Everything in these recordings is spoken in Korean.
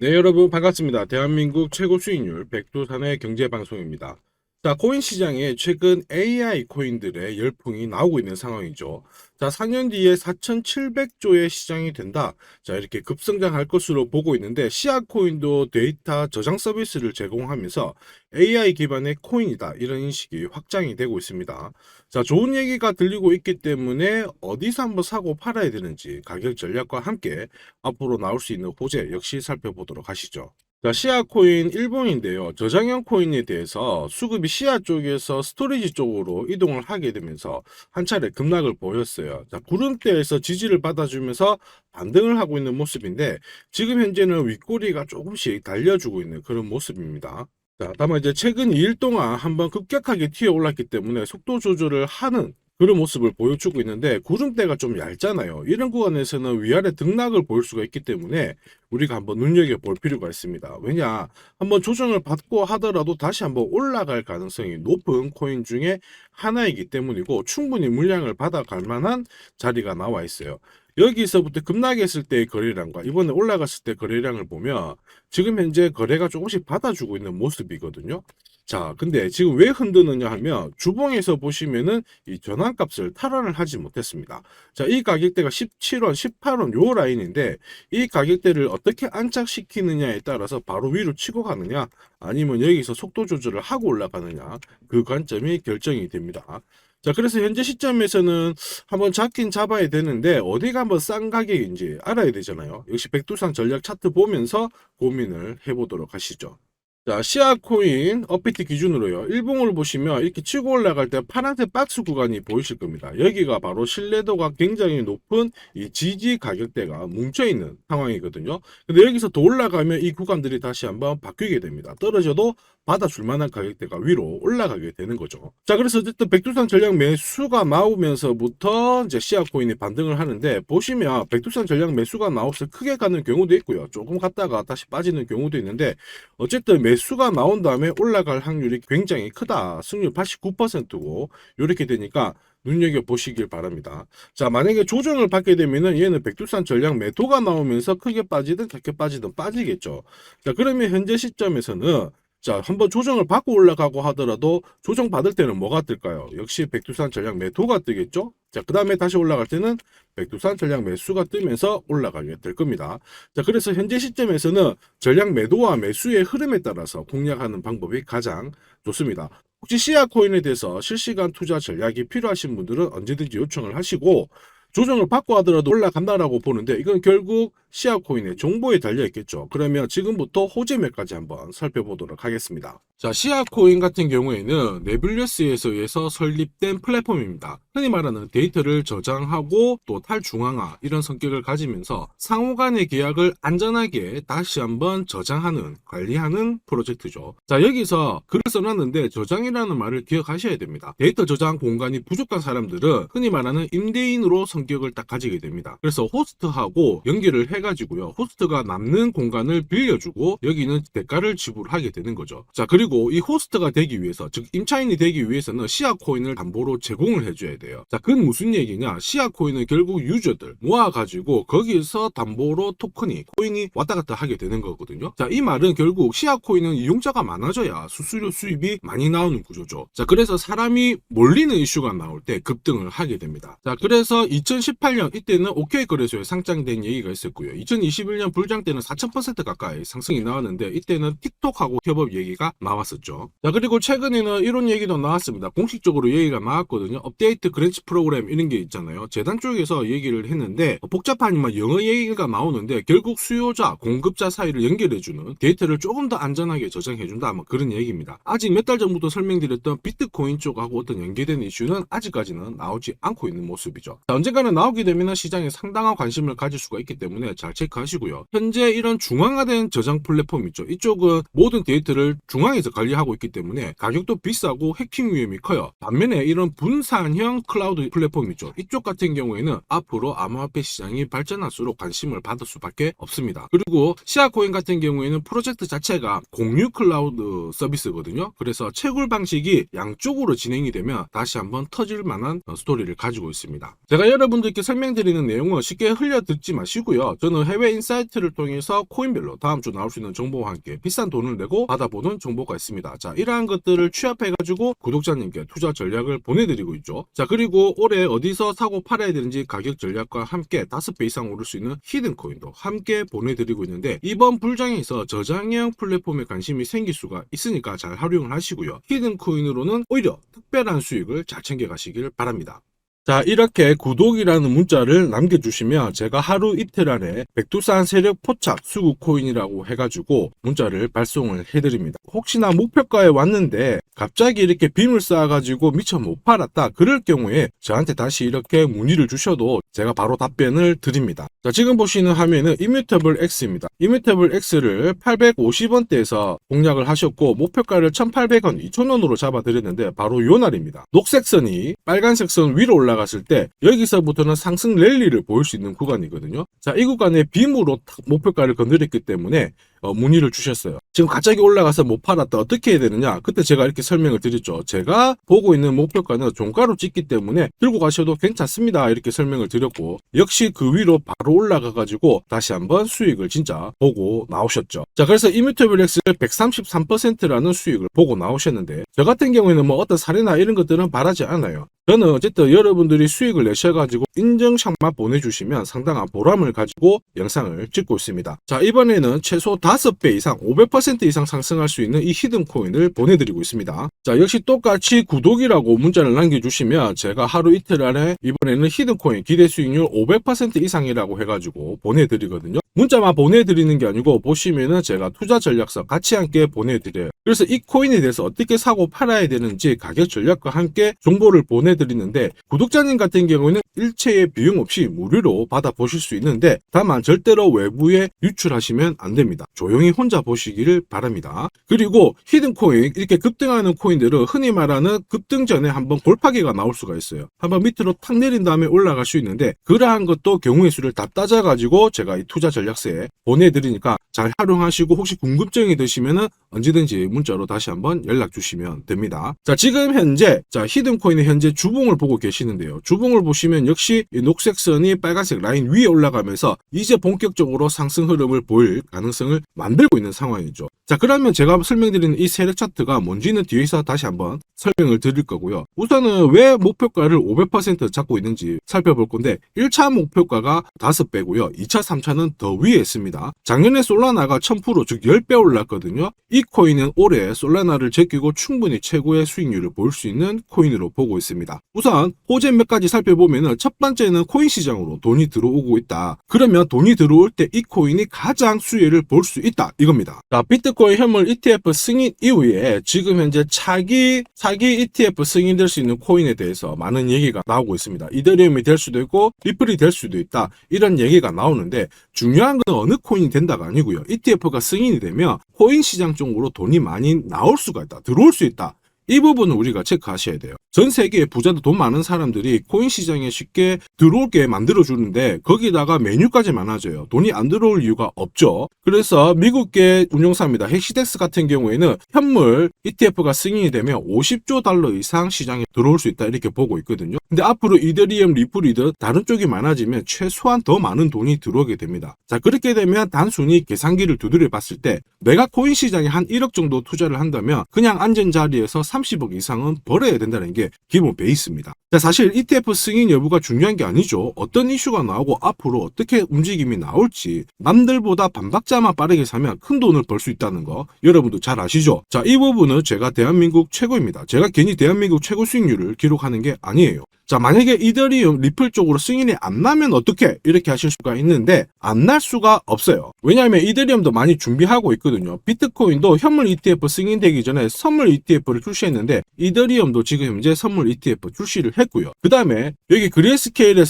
네, 여러분 반갑습니다. 대한민국 최고 수익률 백두산의 경제방송입니다. 자, 코인 시장에 최근 AI 코인들의 열풍이 나오고 있는 상황이죠. 자, 4년 뒤에 4,700조의 시장이 된다. 자, 이렇게 급성장할 것으로 보고 있는데 시아 코인도 데이터 저장 서비스를 제공하면서 AI 기반의 코인이다. 이런 인식이 확장이 되고 있습니다. 자, 좋은 얘기가 들리고 있기 때문에 어디서 한번 사고 팔아야 되는지 가격 전략과 함께 앞으로 나올 수 있는 호재 역시 살펴보도록 하시죠. 자, 시아 코인 일본인데요. 저장형 코인에 대해서 수급이 시아 쪽에서 스토리지 쪽으로 이동을 하게 되면서 한 차례 급락을 보였어요. 자, 구름대에서 지지를 받아주면서 반등을 하고 있는 모습인데 지금 현재는 윗꼬리가 조금씩 달려주고 있는 그런 모습입니다. 자, 다만 이제 최근 2일 동안 한번 급격하게 튀어 올랐기 때문에 속도 조절을 하는 그런 모습을 보여주고 있는데 구름대가 좀 얇잖아요. 이런 구간에서는 위아래 등락을 보일 수가 있기 때문에 우리가 한번 눈여겨볼 필요가 있습니다. 왜냐, 한번 조정을 받고 하더라도 다시 한번 올라갈 가능성이 높은 코인 중에 하나이기 때문이고 충분히 물량을 받아갈 만한 자리가 나와 있어요. 여기서부터 급락했을 때의 거래량과 이번에 올라갔을 때 거래량을 보면 지금 현재 거래가 조금씩 받아주고 있는 모습이거든요. 자, 근데 지금 왜 흔드느냐 하면 주봉에서 보시면은 이 전환값을 탈환을 하지 못했습니다. 자, 이 가격대가 17원, 18원 요 라인인데 이 가격대를 어떻게 안착시키느냐에 따라서 바로 위로 치고 가느냐 아니면 여기서 속도 조절을 하고 올라가느냐 그 관점이 결정이 됩니다. 자, 그래서 현재 시점에서는 한번 잡긴 잡아야 되는데 어디가 한번 싼 가격인지 알아야 되잖아요. 역시 백두산 전략 차트 보면서 고민을 해보도록 하시죠. 자, 시아 코인 업비트 기준으로요. 일봉을 보시면 이렇게 치고 올라갈 때 파란색 박스 구간이 보이실 겁니다. 여기가 바로 신뢰도가 굉장히 높은 이 지지 가격대가 뭉쳐 있는 상황이거든요. 근데 여기서 더 올라가면 이 구간들이 다시 한번 바뀌게 됩니다. 떨어져도 받아줄 만한 가격대가 위로 올라가게 되는 거죠. 자, 그래서 어쨌든 백두산 전략 매수가 나오면서부터 이제 시아 코인이 반등을 하는데 보시면 백두산 전략 매수가 나와서 크게 가는 경우도 있고요. 조금 갔다가 다시 빠지는 경우도 있는데 어쨌든 매수가 나온 다음에 올라갈 확률이 굉장히 크다. 승률 89%고 이렇게 되니까 눈여겨보시길 바랍니다. 자, 만약에 조정을 받게 되면은 얘는 백두산 전략 매도가 나오면서 크게 빠지든 작게 빠지든 빠지겠죠. 자, 그러면 현재 시점에서는 자, 한번 조정을 받고 올라가고 하더라도 조정 받을 때는 뭐가 뜰까요? 역시 백두산 전략 매도가 뜨겠죠? 자, 그 다음에 다시 올라갈 때는 백두산 전략 매수가 뜨면서 올라가게 될 겁니다. 자, 그래서 현재 시점에서는 전략 매도와 매수의 흐름에 따라서 공략하는 방법이 가장 좋습니다. 혹시 시아 코인에 대해서 실시간 투자 전략이 필요하신 분들은 언제든지 요청을 하시고 조정을 받고 하더라도 올라간다라고 보는데 이건 결국 시아 코인의 정보에 달려 있겠죠. 그러면 지금부터 호재매까지 한번 살펴보도록 하겠습니다. 자, 시아 코인 같은 경우에는 네뷸리우스에서 의해서 설립된 플랫폼입니다. 흔히 말하는 데이터를 저장하고 또 탈중앙화 이런 성격을 가지면서 상호 간의 계약을 안전하게 다시 한번 저장하는 관리하는 프로젝트죠. 자, 여기서 글을 써놨는데 저장이라는 말을 기억하셔야 됩니다. 데이터 저장 공간이 부족한 사람들은 흔히 말하는 임대인으로 성격을 딱 가지게 됩니다. 그래서 호스트하고 연결을 해가지고요. 호스트가 남는 공간을 빌려주고 여기는 대가를 지불하게 되는 거죠. 자, 그리고 이 호스트가 되기 위해서 즉 임차인이 되기 위해서는 시아 코인을 담보로 제공을 해줘야 돼요. 자, 그건 무슨 얘기냐? 시아 코인은 결국 유저들 모아가지고 거기서 담보로 토큰이 코인이 왔다 갔다 하게 되는 거거든요. 자, 이 말은 결국 시아 코인은 이용자가 많아져야 수수료 수입이 많이 나오는 구조죠. 자, 그래서 사람이 몰리는 이슈가 나올 때 급등을 하게 됩니다. 자, 그래서 2018년 이때는 OK 거래소에 상장된 얘기가 있었고요. 2021년 불장 때는 4000% 가까이 상승이 나왔는데 이때는 틱톡하고 협업 얘기가 나왔었죠. 자, 그리고 최근에는 이런 얘기도 나왔습니다. 공식적으로 얘기가 나왔거든요. 업데이트 그랜치 프로그램 이런 게 있잖아요. 재단 쪽에서 얘기를 했는데 복잡하지만 영어 얘기가 나오는데 결국 수요자, 공급자 사이를 연결해주는 데이터를 조금 더 안전하게 저장해준다. 뭐 그런 얘기입니다. 아직 몇 달 전부터 설명드렸던 비트코인 쪽하고 어떤 연계된 이슈는 아직까지는 나오지 않고 있는 모습이죠. 자, 언젠가는 나오게 되면 시장에 상당한 관심을 가질 수가 있기 때문에 잘 체크하시고요. 현재 이런 중앙화된 저장 플랫폼 있죠. 이쪽은 모든 데이터를 중앙에서 관리하고 있기 때문에 가격도 비싸고 해킹 위험이 커요. 반면에 이런 분산형 클라우드 플랫폼 있죠. 이쪽 같은 경우에는 앞으로 암호화폐 시장이 발전할수록 관심을 받을 수밖에 없습니다. 그리고 시아코인 같은 경우에는 프로젝트 자체가 공유 클라우드 서비스거든요. 그래서 채굴 방식이 양쪽으로 진행이 되면 다시 한번 터질 만한 스토리를 가지고 있습니다. 제가 여러분 여러분들께 설명드리는 내용은 쉽게 흘려 듣지 마시고요. 저는 해외 인사이트를 통해서 코인별로 다음 주 나올 수 있는 정보와 함께 비싼 돈을 내고 받아보는 정보가 있습니다. 자, 이러한 것들을 취합해가지고 구독자님께 투자 전략을 보내드리고 있죠. 자, 그리고 올해 어디서 사고 팔아야 되는지 가격 전략과 함께 5배 이상 오를 수 있는 히든 코인도 함께 보내드리고 있는데, 이번 불장에서 저장형 플랫폼에 관심이 생길 수가 있으니까 잘 활용을 하시고요. 히든 코인으로는 오히려 특별한 수익을 잘 챙겨가시길 바랍니다. 자, 이렇게 구독이라는 문자를 남겨주시면 제가 하루 이틀 안에 백두산 세력 포착 수급 코인이라고 해가지고 문자를 발송을 해드립니다. 혹시나 목표가에 왔는데 갑자기 이렇게 빔을 쌓아가지고 미처 못 팔았다, 그럴 경우에 저한테 다시 이렇게 문의를 주셔도 제가 바로 답변을 드립니다. 자, 지금 보시는 화면은 이뮤터블 X입니다. 이뮤터블 X를 850원대에서 공략을 하셨고 목표가를 1,800원, 2,000원으로 잡아드렸는데 바로 요 날입니다. 녹색 선이 빨간색 선 위로 올라갔을 때 여기서부터는 상승 랠리를 보일 수 있는 구간이거든요. 자, 이 구간에 빔으로 목표가를 건드렸기 때문에 문의를 주셨어요. 지금 갑자기 올라가서 못 팔았다, 어떻게 해야 되느냐? 그때 제가 이렇게 설명을 드렸죠. 제가 보고 있는 목표가는 종가로 찍기 때문에 들고 가셔도 괜찮습니다, 이렇게 설명을 드렸고, 역시 그 위로 바로 올라가 가지고 다시 한번 수익을 진짜 보고 나오셨죠. 자, 그래서 이뮤터블 X를 133%라는 수익을 보고 나오셨는데, 저 같은 경우에는 뭐 어떤 사례나 이런 것들은 바라지 않아요. 저는 어쨌든 여러분들이 수익을 내셔가지고 인증샷만 보내주시면 상당한 보람을 가지고 영상을 찍고 있습니다. 자, 이번에는 최소 5배 이상 500% 이상 상승할 수 있는 이 히든 코인을 보내드리고 있습니다. 자, 역시 똑같이 구독이라고 문자를 남겨주시면 제가 하루 이틀 안에 이번에는 히든 코인 기대 수익률 500% 이상이라고 해가지고 보내드리거든요. 문자만 보내드리는 게 아니고 보시면은 제가 투자 전략서 같이 함께 보내드려요. 그래서 이 코인에 대해서 어떻게 사고 팔아야 되는지 가격 전략과 함께 정보를 보내드리는데, 구독자님 같은 경우에는 일체의 비용 없이 무료로 받아보실 수 있는데 다만 절대로 외부에 유출하시면 안 됩니다. 조용히 혼자 보시기를 바랍니다. 그리고 히든 코인, 이렇게 급등하는 코인들은 흔히 말하는 급등 전에 한번 골파기가 나올 수가 있어요. 한번 밑으로 탁 내린 다음에 올라갈 수 있는데, 그러한 것도 경우의 수를 다 따져가지고 제가 이 투자 전략서에 보내드리니까 잘 활용하시고, 혹시 궁금증이 드시면은 언제든지 문자로 다시 한번 연락 주시면 됩니다. 자, 지금 현재 히든 코인의 현재 주봉을 보고 계시는데요. 주봉을 보시면 역시 이 녹색 선이 빨간색 라인 위에 올라가면서 이제 본격적으로 상승 흐름을 보일 가능성을 만들고 있는 상황이죠. 자, 그러면 제가 설명드리는 이 세력 차트가 뭔지는 뒤에서 다시 한번 설명을 드릴 거고요. 우선은 왜 목표가를 500% 잡고 있는지 살펴볼 건데, 1차 목표가가 5배고요. 2차, 3차는 더 위에 있습니다. 작년에 솔라나가 1000%, 즉 10배 올랐거든요. 이 코인은 올해 솔라나를 제끼고 충분히 최고의 수익률을 볼 수 있는 코인으로 보고 있습니다. 우선 호재 몇 가지 살펴보면은, 첫 번째는 코인 시장으로 돈이 들어오고 있다. 그러면 돈이 들어올 때 이 코인이 가장 수혜를 볼 수 있다, 이겁니다. 자, 비트코인 현물 ETF 승인 이후에 지금 현재 차기 ETF 승인될 수 있는 코인에 대해서 많은 얘기가 나오고 있습니다. 이더리움이 될 수도 있고 리플이 될 수도 있다, 이런 얘기가 나오는데, 중요한 건 어느 코인이 된다가 아니고요. ETF가 승인이 되면 코인 시장 쪽으로 돈이 많이 나올 수가 있다, 들어올 수 있다, 이 부분은 우리가 체크하셔야 돼요. 전 세계의 부자들, 돈 많은 사람들이 코인 시장에 쉽게 들어오게 만들어주는데 거기다가 메뉴까지 많아져요. 돈이 안 들어올 이유가 없죠. 그래서 미국계 운용사입니다. 헥시덱스 같은 경우에는 현물 ETF가 승인이 되면 50조 달러 이상 시장에 들어올 수 있다, 이렇게 보고 있거든요. 근데 앞으로 이더리움, 리플이든 다른 쪽이 많아지면 최소한 더 많은 돈이 들어오게 됩니다. 자, 그렇게 되면 단순히 계산기를 두드려 봤을 때 내가 코인 시장에 한 1억 정도 투자를 한다면 그냥 앉은 자리에서 30억 이상은 벌어야 된다는 게 기본 베이스입니다. 자, 사실 ETF 승인 여부가 중요한 게 아니죠. 어떤 이슈가 나오고 앞으로 어떻게 움직임이 나올지, 남들보다 반박자만 빠르게 사면 큰 돈을 벌 수 있다는 거 여러분도 잘 아시죠? 자, 이 부분은 제가 대한민국 최고입니다. 제가 괜히 대한민국 최고 수익률을 기록하는 게 아니에요. 자, 만약에 이더리움, 리플 쪽으로 승인이 안 나면 어떻게, 이렇게 하실 수가 있는데 안 날 수가 없어요. 왜냐하면 이더리움도 많이 준비하고 있거든요. 비트코인도 현물 ETF 승인되기 전에 선물 ETF를 출시했는데 이더리움도 지금 현재 선물 ETF 출시를 했고요. 그 다음에 여기 그레이스케일이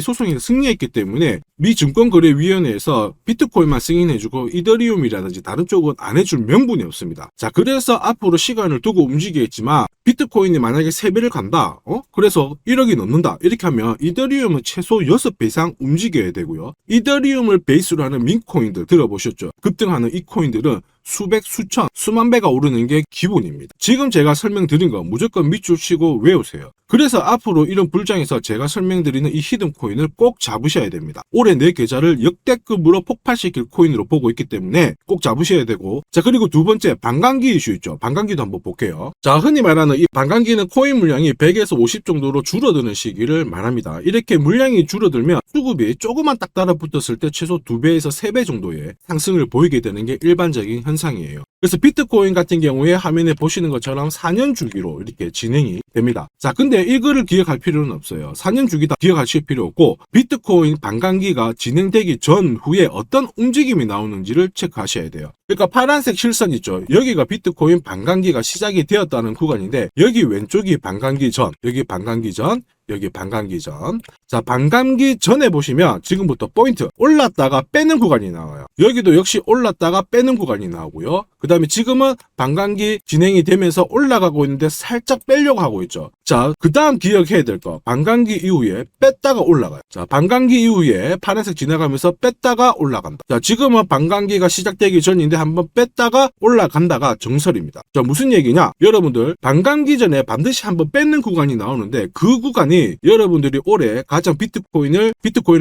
소송에서 승리했기 때문에 미 증권거래위원회에서 비트코인만 승인해주고 이더리움이라든지 다른 쪽은 안 해줄 명분이 없습니다. 자, 그래서 앞으로 시간을 두고 움직이겠지만 비트코인이 만약에 3배를 간다, 그래서 1억이 넘는다, 이렇게 하면 이더리움은 최소 6배 이상 움직여야 되고요. 이더리움을 베이스로 하는 민코인들 들어보셨죠? 급등하는 이 코인들은 수백, 수천, 수만 배가 오르는 게 기본입니다. 지금 제가 설명드린 거 무조건 밑줄 치고 외우세요. 그래서 앞으로 이런 불장에서 제가 설명드리는 이 히든 코인을 꼭 잡으셔야 됩니다. 올해 내 계좌를 역대급으로 폭발시킬 코인으로 보고 있기 때문에 꼭 잡으셔야 되고, 자, 그리고 두 번째 반감기 이슈 있죠. 반감기도 한번 볼게요. 자, 흔히 말하는 이 반감기는 코인 물량이 100에서 50 정도로 줄어드는 시기를 말합니다. 이렇게 물량이 줄어들면 수급이 조금만 딱 달라붙었을 때 최소 2배에서 3배 정도의 상승을 보이게 되는 게 일반적인 현상이에요. 그래서 비트코인 같은 경우에 화면에 보시는 것처럼 4년 주기로 이렇게 진행이 됩니다. 자, 근데 이거를 기억할 필요는 없어요. 4년 주기다 기억하실 필요 없고, 비트코인 반감기가 진행되기 전후에 어떤 움직임이 나오는지를 체크하셔야 돼요. 그러니까 파란색 실선 있죠. 여기가 비트코인 반감기가 시작이 되었다는 구간인데, 여기 왼쪽이 반감기 전, 여기 반감기 전, 여기 반감기 전. 자, 반감기 전에 보시면 지금부터 포인트 올랐다가 빼는 구간이 나와요. 여기도 역시 올랐다가 빼는 구간이 나오고요. 그 다음에 지금은 반감기 진행이 되면서 올라가고 있는데 살짝 빼려고 하고 있죠. 자, 그 다음 기억해야 될 거, 반감기 이후에 뺐다가 올라가요. 자, 반감기 이후에 파란색 지나가면서 뺐다가 올라간다. 자, 지금은 반감기가 시작되기 전인데 한번 뺐다가 올라간다가 정설입니다. 자, 무슨 얘기냐? 여러분들 반감기 전에 반드시 한번 뺏는 구간이 나오는데, 그 구간이 여러분들이 올해 가장 비트코인을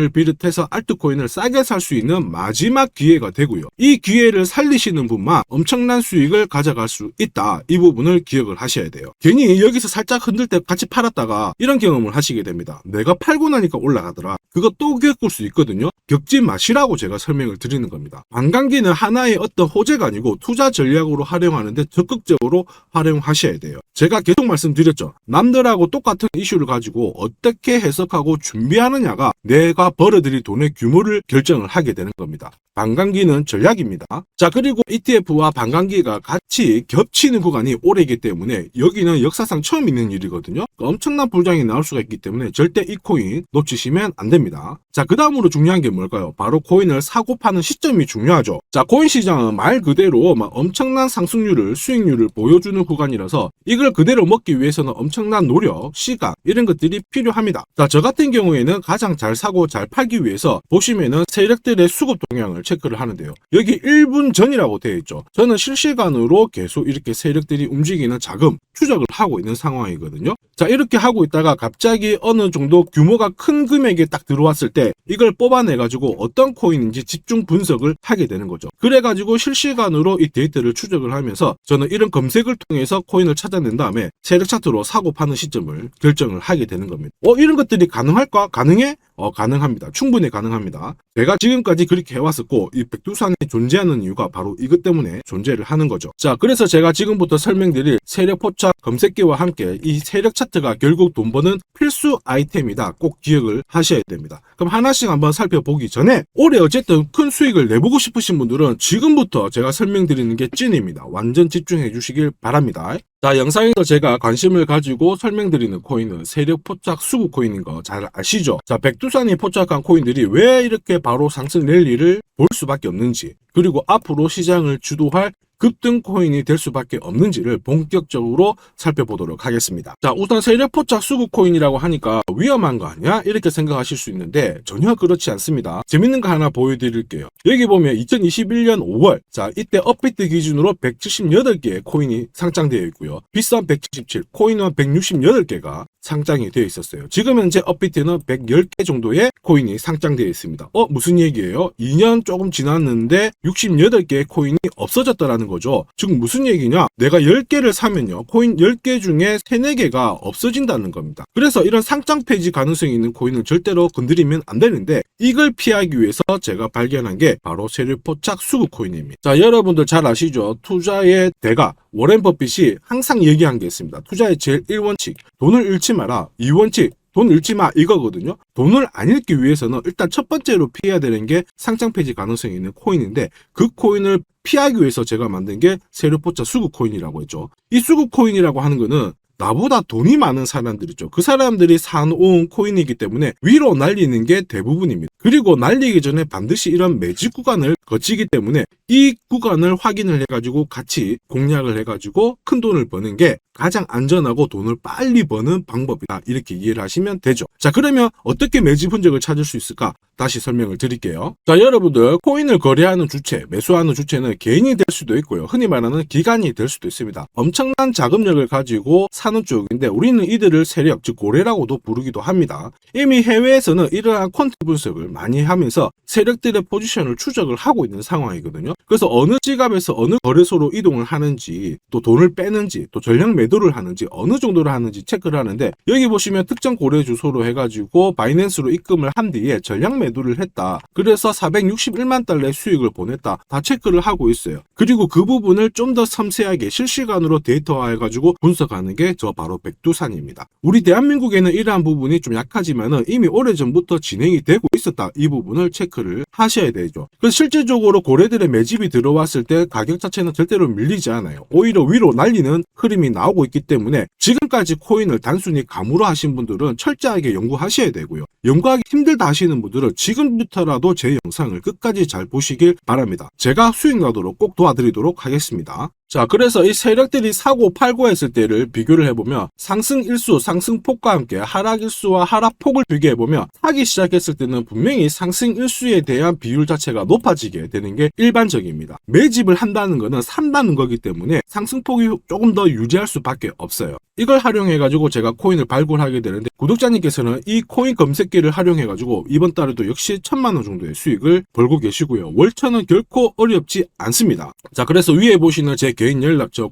비롯해서 알트코인을 싸게 살 수 있는 마지막 기회가 되고요. 이 기회를 살리시는 분만 엄청난 수익을 가져갈 수 있다. 이 부분을 기억을 하셔야 돼요. 괜히 여기서 살짝 흔들 때 같이 팔았다가 이런 경험을 하시게 됩니다. 내가 팔고 나니까 올라가더라. 그거 또 겪을 수 있거든요. 겪지 마시라고 제가 설명을 드리는 겁니다. 반감기는 하나의 어떤 호재가 아니고 투자 전략으로 활용하는데 적극적으로 활용하셔야 돼요. 제가 계속 말씀드렸죠. 남들하고 똑같은 이슈를 가지고 어떻게 해석하고 준비하느냐가 내가 벌어들일 돈의 규모를 결정을 하게 되는 겁니다. 반감기는 전략입니다. 자, 그리고 ETF와 반감기가 같이 겹치는 구간이 올해이기 때문에 여기는 역사상 처음 있는 일이거든요. 엄청난 불장이 나올 수가 있기 때문에 절대 이 코인 놓치시면 안 됩니다. 자, 그 다음으로 중요한 게 뭘까요? 바로 코인을 사고 파는 시점이 중요하죠. 자, 코인 시장은 말 그대로 엄청난 상승률을, 수익률을 보여주는 구간이라서 이걸 그대로 먹기 위해서는 엄청난 노력, 시간 이런 것들이 필요합니다. 자, 저 같은 경우에는 가장 잘 사고 잘 팔기 위해서 보시면은 세력들의 수급 동향을 체크를 하는데요. 여기 1분 전이라고 되어 있죠. 저는 실시간으로 계속 이렇게 세력들이 움직이는 자금 추적을 하고 있는 상황이거든요. 자, 이렇게 하고 있다가 갑자기 어느 정도 규모가 큰 금액이 딱 들어왔을 때 이걸 뽑아내가지고 어떤 코인인지 집중 분석을 하게 되는 거죠. 그래가지고 실시간으로 이 데이터를 추적을 하면서 저는 이런 검색을 통해서 코인을 찾아낸 다음에 세력 차트로 사고 파는 시점을 결정을 하게 되는 겁니다. 이런 것들이 가능할까? 가능해? 가능합니다. 충분히 가능합니다. 제가 지금까지 그렇게 해왔었고, 이 백두산에 존재하는 이유가 바로 이것 때문에 존재를 하는 거죠. 자, 그래서 제가 지금부터 설명드릴 세력 포착 검색기와 함께 이 세력 차트가 결국 돈 버는 필수 아이템이다. 꼭 기억을 하셔야 됩니다. 그럼 하나씩 한번 살펴보기 전에 올해 어쨌든 큰 수익을 내보고 싶으신 분들은 지금부터 제가 설명드리는 게 찐입니다. 완전 집중해 주시길 바랍니다. 자, 영상에서 제가 관심을 가지고 설명드리는 코인은 세력 포착 수급 코인인 거 잘 아시죠? 자, 백두산이 포착한 코인들이 왜 이렇게 바로 상승 랠리를 볼 수밖에 없는지, 그리고 앞으로 시장을 주도할 급등 코인이 될 수밖에 없는지를 본격적으로 살펴보도록 하겠습니다. 자, 우선 세력 포착 수급 코인이라고 하니까 위험한 거 아니야? 이렇게 생각하실 수 있는데 전혀 그렇지 않습니다. 재밌는 거 하나 보여드릴게요. 여기 보면 2021년 5월, 자, 이때 업비트 기준으로 178개의 코인이 상장되어 있고요. 빗썸 177, 코인원 168개가 상장이 되어 있었어요. 지금 현재 업비트는 110개 정도의 코인이 상장되어 있습니다. 무슨 얘기예요? 2년 조금 지났는데 68개의 코인이 없어졌다라는 거죠. 즉 무슨 얘기냐? 내가 10개를 사면요, 코인 10개 중에 3, 4개가 없어진다는 겁니다. 그래서 이런 상장 폐지 가능성이 있는 코인은 절대로 건드리면 안 되는데, 이걸 피하기 위해서 제가 발견한 게 바로 세력 포착 수급 코인입니다. 자, 여러분들 잘 아시죠? 투자의 대가 워렌 버핏이 항상 얘기한 게 있습니다. 투자의 제일 1원칙, 돈을 잃지 마라. 2원칙, 돈 잃지 마, 이거거든요. 돈을 안 잃기 위해서는 일단 첫 번째로 피해야 되는 게 상장 폐지 가능성이 있는 코인인데, 그 코인을 피하기 위해서 제가 만든 게 세력 포착 수급 코인이라고 했죠. 이 수급 코인이라고 하는 거는 나보다 돈이 많은 사람들이죠. 그 사람들이 사놓은 코인이기 때문에 위로 날리는 게 대부분입니다. 그리고 날리기 전에 반드시 이런 매집 구간을 거치기 때문에 이 구간을 확인을 해가지고 같이 공략을 해가지고 큰 돈을 버는 게 가장 안전하고 돈을 빨리 버는 방법이다. 이렇게 이해를 하시면 되죠. 자, 그러면 어떻게 매집 흔적을 찾을 수 있을까? 다시 설명을 드릴게요. 자, 여러분들 코인을 거래하는 주체, 매수하는 주체는 개인이 될 수도 있고요. 흔히 말하는 기관이 될 수도 있습니다. 엄청난 자금력을 가지고 사는 쪽인데 우리는 이들을 세력, 즉 고래라고도 부르기도 합니다. 이미 해외에서는 이러한 퀀트 분석을 많이 하면서 세력들의 포지션을 추적을 하고 있는 상황이거든요. 그래서 어느 지갑에서 어느 거래소로 이동을 하는지, 또 돈을 빼는지, 또 전량 매도를 하는지, 어느 정도를 하는지 체크를 하는데, 여기 보시면 특정 거래 주소로 해가지고 바이낸스로 입금을 한 뒤에 전량 매도를 했다. 그래서 461만 달러의 수익을 보냈다. 다 체크를 하고 있어요. 그리고 그 부분을 좀 더 섬세하게 실시간으로 데이터화해가지고 분석하는 게 저 바로 백두산입니다. 우리 대한민국에는 이러한 부분이 좀 약하지만은 이미 오래전부터 진행이 되고 있었다. 이 부분을 체크를 하셔야 되죠. 그래서 실질적으로 고래들의 매집이 들어왔을 때 가격 자체는 절대로 밀리지 않아요. 오히려 위로 날리는 흐름이 나오고 있기 때문에 지금까지 코인을 단순히 감으로 하신 분들은 철저하게 연구하셔야 되고요. 연구하기 힘들다 하시는 분들은 지금부터라도 제 영상을 끝까지 잘 보시길 바랍니다. 제가 수익 나도록 꼭 도와드리도록 하겠습니다. 자, 그래서 이 세력들이 사고 팔고 했을 때를 비교를 해보면 상승 일수, 상승폭과 함께 하락 일수와 하락폭을 비교해보면 사기 시작했을 때는 분명히 상승 일수에 대한 비율 자체가 높아지게 되는 게 일반적입니다. 매집을 한다는 거는 산다는 거기 때문에 상승폭이 조금 더 유지할 수밖에 없어요. 이걸 활용해가지고 제가 코인을 발굴하게 되는데 구독자님께서는 이 코인 검색기를 활용해가지고 이번 달에도 역시 1000만원 정도의 수익을 벌고 계시고요. 월천은 결코 어렵지 않습니다. 자, 그래서 위에 보시는 제 개인 연락처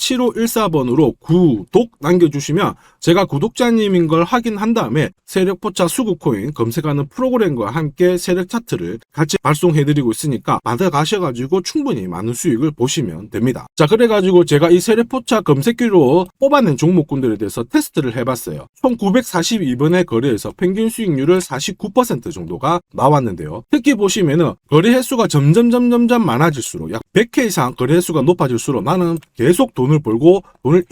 010-5873-7514번으로 구독 남겨주시면 제가 구독자님인 걸 확인한 다음에 세력포차 수급코인 검색하는 프로그램과 함께 세력 차트를 같이 발송해드리고 있으니까 받아가셔가지고 충분히 많은 수익을 보시면 됩니다. 자, 그래가지고 제가 이 세력포차 검색기로 뽑아낸 종목군들에 대해서 테스트를 해봤어요. 총 942번의 거래에서 평균 수익률을 49% 정도가 나왔는데요. 특히 보시면은 거래 횟수가 점점 많아질수록 약 100회 이상 거래 횟수가 높아질수록 나는 계속 돈을 벌고 돈을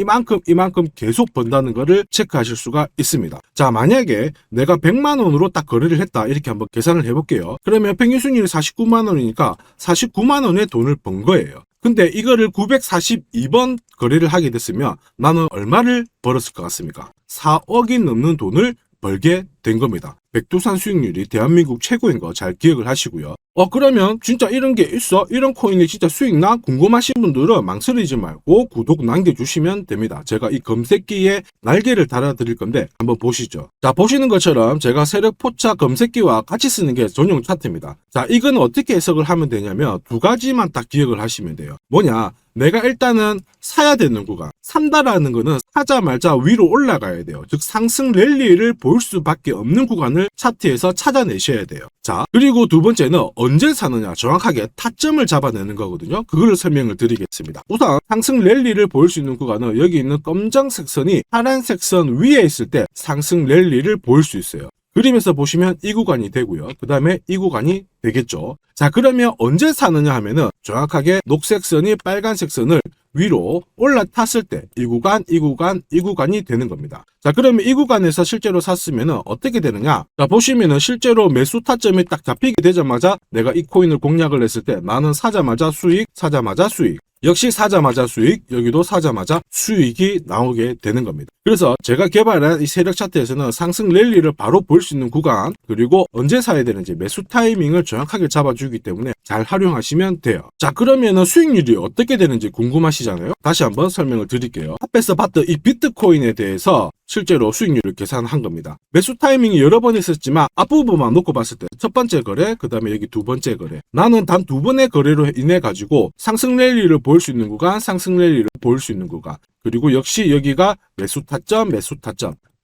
이만큼 계속 번다는 거를 체크하실 수가 있습니다. 자, 만약에 내가 100만원으로 딱 거래를 했다 이렇게 한번 계산을 해볼게요. 그러면 평균 수익률이 49만원이니까 49만원의 돈을 번 거예요. 근데 이거를 942번 거래를 하게 됐으면 나는 얼마를 벌었을 것 같습니까? 4억이 넘는 돈을 벌게 된 겁니다. 백두산 수익률이 대한민국 최고인 거 잘 기억을 하시고요. 그러면 진짜 이런 게 있어? 이런 코인이 진짜 수익 나? 궁금하신 분들은 망설이지 말고 구독 남겨주시면 됩니다. 제가 이 검색기에 날개를 달아드릴 건데 한번 보시죠. 자, 보시는 것처럼 제가 세력포차 검색기와 같이 쓰는 게 전용 차트입니다. 자, 이건 어떻게 해석을 하면 되냐면 두 가지만 딱 기억을 하시면 돼요. 뭐냐? 내가 일단은 사야 되는 구간, 산다라는 거는 사자마자 위로 올라가야 돼요. 즉 상승 랠리를 볼 수밖에 없는 구간을 차트에서 찾아내셔야 돼요. 자, 그리고 두 번째는 언제 사느냐, 정확하게 타점을 잡아내는 거거든요. 그걸 설명을 드리겠습니다. 우선 상승 랠리를 볼 수 있는 구간은 여기 있는 검정색 선이 파란색 선 위에 있을 때 상승 랠리를 볼 수 있어요. 그림에서 보시면 이 구간이 되고요. 그 다음에 이 구간이 되겠죠. 자, 그러면 언제 사느냐 하면은 정확하게 녹색 선이 빨간색 선을 위로 올라탔을 때 이 구간이 되는 겁니다. 자, 그러면 이 구간에서 실제로 샀으면은 어떻게 되느냐? 자, 보시면은 실제로 매수 타점이 딱 잡히게 되자마자 내가 이 코인을 공략을 했을 때 나는 사자마자 수익, 사자마자 수익. 역시 사자마자 수익, 여기도 사자마자 수익이 나오게 되는 겁니다. 그래서 제가 개발한 이 세력 차트에서는 상승 랠리를 바로 볼 수 있는 구간, 그리고 언제 사야 되는지 매수 타이밍을 정확하게 잡아주기 때문에 잘 활용하시면 돼요. 자, 그러면은 수익률이 어떻게 되는지 궁금하시잖아요. 다시 한번 설명을 드릴게요. 앞에서 봤던 이 비트코인에 대해서 실제로 수익률을 계산한 겁니다. 매수 타이밍이 여러 번 있었지만 앞부분만 놓고 봤을 때 첫 번째 거래, 그 다음에 여기 두 번째 거래. 나는 단 두 번의 거래로 인해 가지고 상승 랠리를 볼 수 있는 구간, 상승 랠리를 볼 수 있는 구간. 그리고 역시 여기가 매수 타점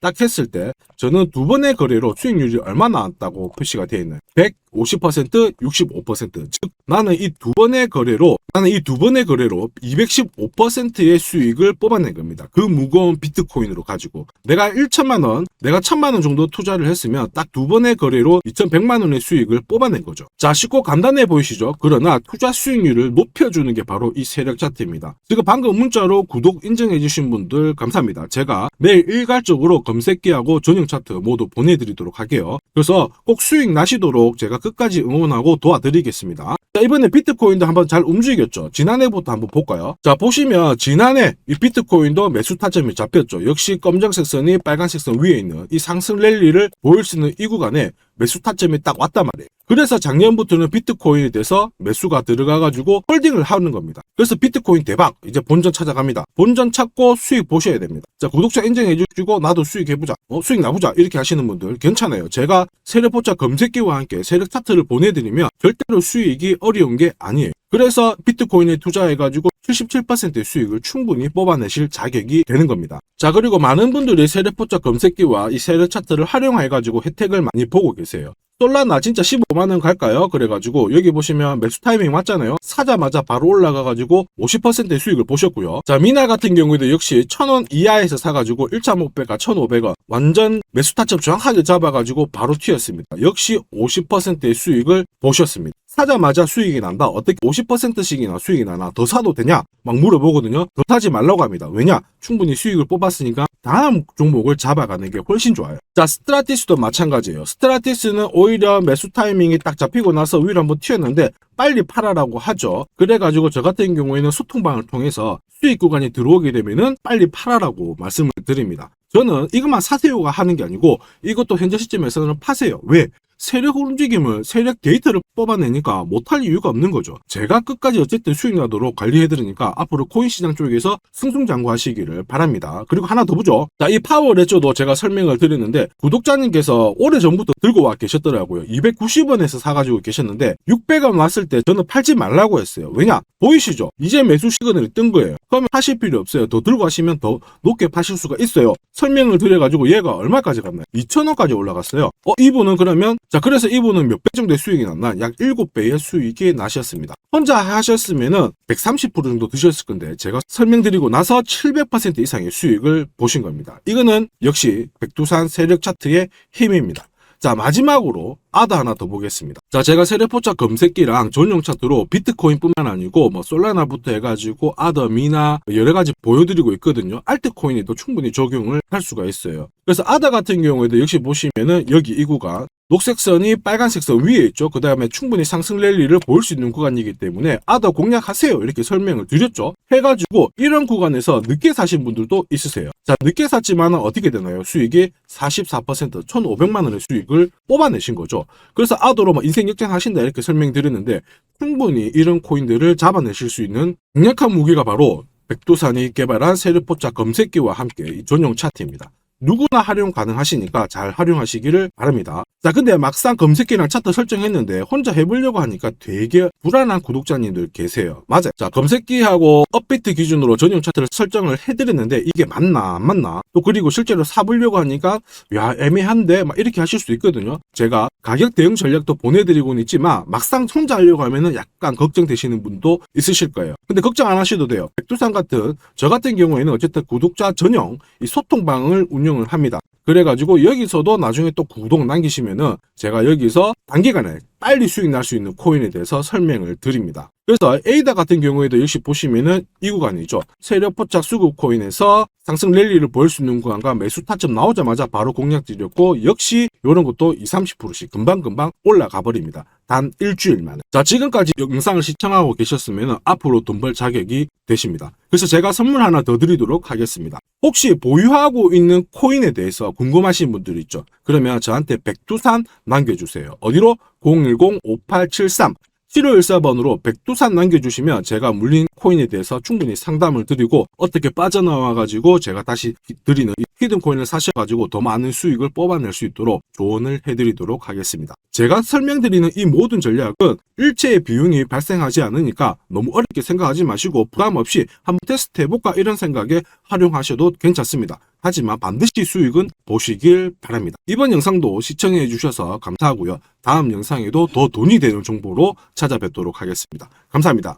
딱 했을 때 저는 두 번의 거래로 수익률이 얼마 나왔다고 표시가 되어 있나요? 150%, 65%. 즉 나는 이 두 번의 거래로 215%의 수익을 뽑아낸 겁니다. 그 무거운 비트코인으로 가지고 내가 1000만원 정도 투자를 했으면 딱 두 번의 거래로 2100만원의 수익을 뽑아낸 거죠. 자, 쉽고 간단해 보이시죠? 그러나 투자 수익률을 높여주는 게 바로 이 세력 차트입니다. 지금 방금 문자로 구독 인증해 주신 분들 감사합니다. 제가 매일 일괄적으로 검색기하고 전용 차트 모두 보내드리도록 할게요. 그래서 꼭 수익 나시도록 제가 제가 끝까지 응원하고 도와드리겠습니다. 자, 이번에 비트코인도 한번 잘 움직였죠. 지난해부터 한번 볼까요? 자, 보시면 지난해 이 비트코인도 매수 타점이 잡혔죠. 역시 검정색 선이 빨간색 선 위에 있는 이 상승 랠리를 보일 수 있는 이 구간에 매수 타점이 딱 왔단 말이에요. 그래서 작년부터는 비트코인에 대해서 매수가 들어가가지고 홀딩을 하는 겁니다. 그래서 비트코인 대박, 이제 본전 찾아갑니다. 본전 찾고 수익 보셔야 됩니다. 자, 구독자 인정해 주시고 나도 수익 해보자, 수익 나보자 이렇게 하시는 분들 괜찮아요. 제가 세력포차 검색기와 함께 세력 차트를 보내드리면 절대로 수익이 어려운 게 아니에요. 그래서 비트코인에 투자해가지고 77%의 수익을 충분히 뽑아내실 자격이 되는 겁니다. 자, 그리고 많은 분들이 세력포차 검색기와 이 세력 차트를 활용해가지고 혜택을 많이 보고 계세요. 솔라나 진짜 15만원 갈까요? 그래가지고 여기 보시면 매수 타이밍 맞잖아요. 사자마자 바로 올라가가지고 50%의 수익을 보셨고요. 자, 미나 같은 경우에도 역시 1000원 이하에서 사가지고 1차 목표가 1500원 완전 매수 타점 정확하게 잡아가지고 바로 튀었습니다. 역시 50%의 수익을 보셨습니다. 사자마자 수익이 난다. 어떻게 50%씩이나 수익이 나나? 더 사도 되냐? 막 물어보거든요. 더 사지 말라고 합니다. 왜냐? 충분히 수익을 뽑았으니까 다음 종목을 잡아가는 게 훨씬 좋아요. 자, 스트라티스도 마찬가지예요. 스트라티스는 오히려 매수 타이밍이 딱 잡히고 나서 위로 한번 튀었는데 빨리 팔아라고 하죠. 그래가지고 저 같은 경우에는 소통방을 통해서 수익 구간이 들어오게 되면은 빨리 팔아라고 말씀을 드립니다. 저는 이것만 사세요가 하는 게 아니고 이것도 현재 시점에서는 파세요. 왜? 세력 움직임을, 세력 데이터를 뽑아내니까 못할 이유가 없는 거죠. 제가 끝까지 어쨌든 수익 나도록 관리해드리니까 앞으로 코인 시장 쪽에서 승승장구하시기를 바랍니다. 그리고 하나 더 보죠. 자, 이 파워레저도 제가 설명을 드렸는데 구독자님께서 오래전부터 들고 와 계셨더라고요. 290원에서 사가지고 계셨는데 600원 왔을 때 저는 팔지 말라고 했어요. 왜냐? 보이시죠? 이제 매수 시그널이 뜬 거예요. 그러면 하실 필요 없어요. 더 들고 가시면 더 높게 파실 수가 있어요. 설명을 드려가지고 얘가 얼마까지 갔나요? 2,000원까지 올라갔어요. 이분은 그러면 자, 그래서 이분은 몇 배 정도의 수익이 났나? 약 7배의 수익이 나셨습니다. 혼자 하셨으면은 130% 정도 드셨을 건데 제가 설명드리고 나서 700% 이상의 수익을 보신 겁니다. 이거는 역시 백두산 세력 차트의 힘입니다. 자, 마지막으로 아더 하나 더 보겠습니다. 자, 제가 세력포차 검색기랑 전용 차트로 비트코인뿐만 아니고 뭐 솔라나부터 해가지고 아더, 미나 여러 가지 보여드리고 있거든요. 알트코인에도 충분히 적용을 할 수가 있어요. 그래서 아더 같은 경우에도 역시 보시면은 여기 이 구간 녹색 선이 빨간색 선 위에 있죠. 그 다음에 충분히 상승 랠리를 보일 수 있는 구간이기 때문에 아더 공략하세요 이렇게 설명을 드렸죠. 해가지고 이런 구간에서 늦게 사신 분들도 있으세요. 자, 늦게 샀지만 어떻게 되나요? 수익이 44% 1,500만 원의 수익을 뽑아내신 거죠. 그래서 아더로 뭐 인생 역전하신다 이렇게 설명드렸는데 충분히 이런 코인들을 잡아내실 수 있는 강력한 무기가 바로 백두산이 개발한 세력포차 검색기와 함께 이 전용 차트입니다. 누구나 활용 가능하시니까 잘 활용하시기를 바랍니다. 자, 근데 막상 검색기랑 차트 설정했는데 혼자 해보려고 하니까 되게 불안한 구독자님들 계세요. 맞아요. 자, 검색기하고 업비트 기준으로 전용 차트를 설정을 해드렸는데 이게 맞나 안 맞나? 또 그리고 실제로 사보려고 하니까 야, 애매한데 막 이렇게 하실 수 있거든요. 제가 가격 대응 전략도 보내드리고는 있지만 막상 혼자 하려고 하면은 약간 걱정되시는 분도 있으실 거예요. 근데 걱정 안 하셔도 돼요. 백두산 같은 저 같은 경우에는 어쨌든 구독자 전용 이 소통방을 운영을 합니다. 그래가지고 여기서도 나중에 또 구독 남기시면은 제가 여기서 단기간에 빨리 수익 날 수 있는 코인에 대해서 설명을 드립니다. 그래서 에이다 같은 경우에도 역시 보시면은 이 구간이죠. 세력포착 수급 코인에서 상승 랠리를 보일 수 있는 구간과 매수 타점 나오자마자 바로 공략 드렸고 역시 이런 것도 20-30%씩 금방금방 올라가 버립니다. 단 일주일 만에. 자, 지금까지 영상을 시청하고 계셨으면 앞으로 돈 벌 자격이 되십니다. 그래서 제가 선물 하나 더 드리도록 하겠습니다. 혹시 보유하고 있는 코인에 대해서 궁금하신 분들 있죠? 그러면 저한테 백두산 남겨주세요. 어디로? 010-5873 7514번으로 백두산 남겨주시면 제가 물린 코인에 대해서 충분히 상담을 드리고 어떻게 빠져나와가지고 제가 다시 드리는 히든 코인을 사셔가지고 더 많은 수익을 뽑아낼 수 있도록 조언을 해드리도록 하겠습니다. 제가 설명드리는 이 모든 전략은 일체의 비용이 발생하지 않으니까 너무 어렵게 생각하지 마시고 부담 없이 한번 테스트 해볼까 이런 생각에 활용하셔도 괜찮습니다. 하지만 반드시 수익은 보시길 바랍니다. 이번 영상도 시청해 주셔서 감사하고요. 다음 영상에도 더 돈이 되는 정보로 찾아뵙도록 하겠습니다. 감사합니다.